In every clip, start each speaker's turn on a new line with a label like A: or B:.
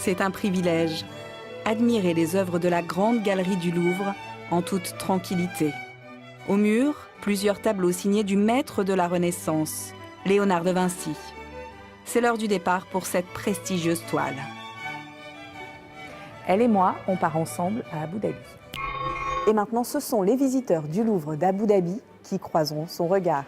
A: C'est un privilège. Admirer les œuvres de la Grande Galerie du Louvre en toute tranquillité. Au mur, plusieurs tableaux signés du maître de la Renaissance, Léonard de Vinci. C'est l'heure du départ pour cette prestigieuse toile.
B: Elle et moi, on part ensemble à Abu Dhabi. Et maintenant, ce sont les visiteurs du Louvre d'Abu Dhabi qui croiseront son regard.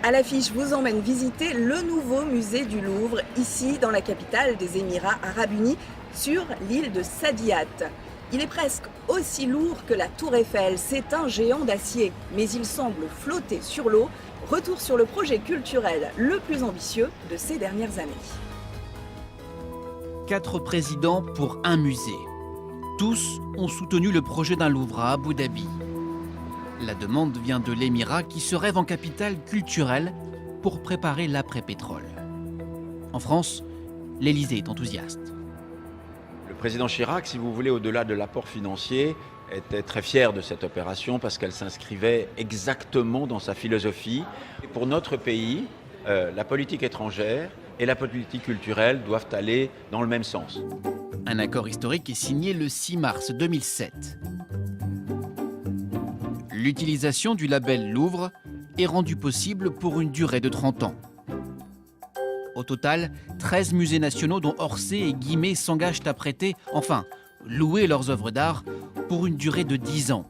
A: À l'affiche, je vous emmène visiter le nouveau musée du Louvre, ici dans la capitale des Émirats Arabes Unis, sur l'île de Saadiyat. Il est presque aussi lourd que la Tour Eiffel, c'est un géant d'acier, mais il semble flotter sur l'eau. Retour sur le projet culturel le plus ambitieux de ces dernières années.
C: 4 présidents pour un musée. Tous ont soutenu le projet d'un Louvre à Abu Dhabi. La demande vient de l'Émirat qui se rêve en capitale culturelle pour préparer l'après-pétrole. En France, l'Élysée est enthousiaste.
D: Le président Chirac, si vous voulez, au-delà de l'apport financier, était très fier de cette opération parce qu'elle s'inscrivait exactement dans sa philosophie. Et pour notre pays, la politique étrangère et la politique culturelle doivent aller dans le même sens.
C: Un accord historique est signé le 6 mars 2007. L'utilisation du label Louvre est rendue possible pour une durée de 30 ans. Au total, 13 musées nationaux dont Orsay et Guimet s'engagent à prêter, enfin, louer leurs œuvres d'art pour une durée de 10 ans.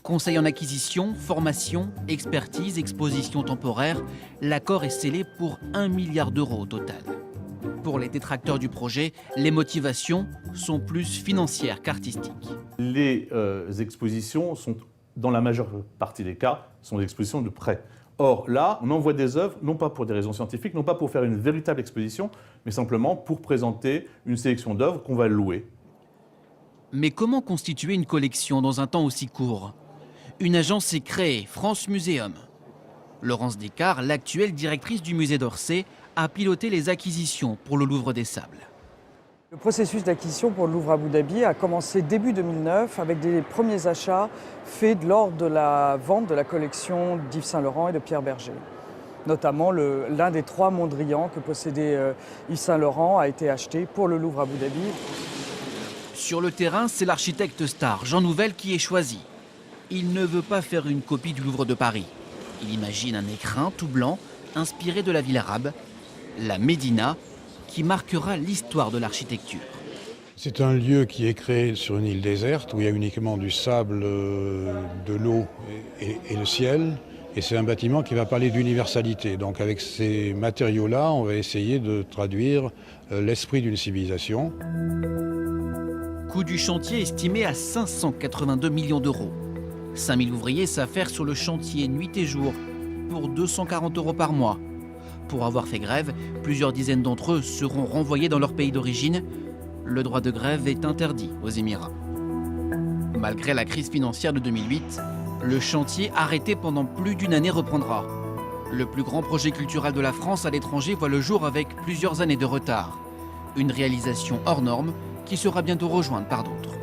C: Conseil en acquisition, formation, expertise, exposition temporaire, l'accord est scellé pour 1 milliard d'euros au total. Pour les détracteurs du projet, les motivations sont plus financières qu'artistiques.
E: Les expositions sont, dans la majeure partie des cas, sont des expositions de prêt. Or, là, on envoie des œuvres, non pas pour des raisons scientifiques, non pas pour faire une véritable exposition, mais simplement pour présenter une sélection d'œuvres qu'on va louer.
C: Mais comment constituer une collection dans un temps aussi court? Une agence est créée, France Muséum. Laurence Descartes, l'actuelle directrice du musée d'Orsay, a piloté les acquisitions pour le Louvre des Sables.
F: Le processus d'acquisition pour le Louvre Abu Dhabi a commencé début 2009 avec des premiers achats faits lors de la vente de la collection d'Yves Saint Laurent et de Pierre Berger. Notamment l'un des 3 Mondrian que possédait Yves Saint Laurent a été acheté pour le Louvre Abu Dhabi.
C: Sur le terrain, c'est l'architecte star Jean Nouvel qui est choisi. Il ne veut pas faire une copie du Louvre de Paris. Il imagine un écrin tout blanc inspiré de la ville arabe, la Médina, qui marquera l'histoire de l'architecture.
G: C'est un lieu qui est créé sur une île déserte où il y a uniquement du sable, de l'eau et le ciel. Et c'est un bâtiment qui va parler d'universalité. Donc avec ces matériaux-là, on va essayer de traduire l'esprit d'une civilisation.
C: Coût du chantier estimé à 582 millions d'euros. 5000 ouvriers s'affairent sur le chantier nuit et jour pour 240 euros par mois. Pour avoir fait grève, plusieurs dizaines d'entre eux seront renvoyés dans leur pays d'origine. Le droit de grève est interdit aux Émirats. Malgré la crise financière de 2008, le chantier arrêté pendant plus d'une année reprendra. Le plus grand projet culturel de la France à l'étranger voit le jour avec plusieurs années de retard. Une réalisation hors norme qui sera bientôt rejointe par d'autres.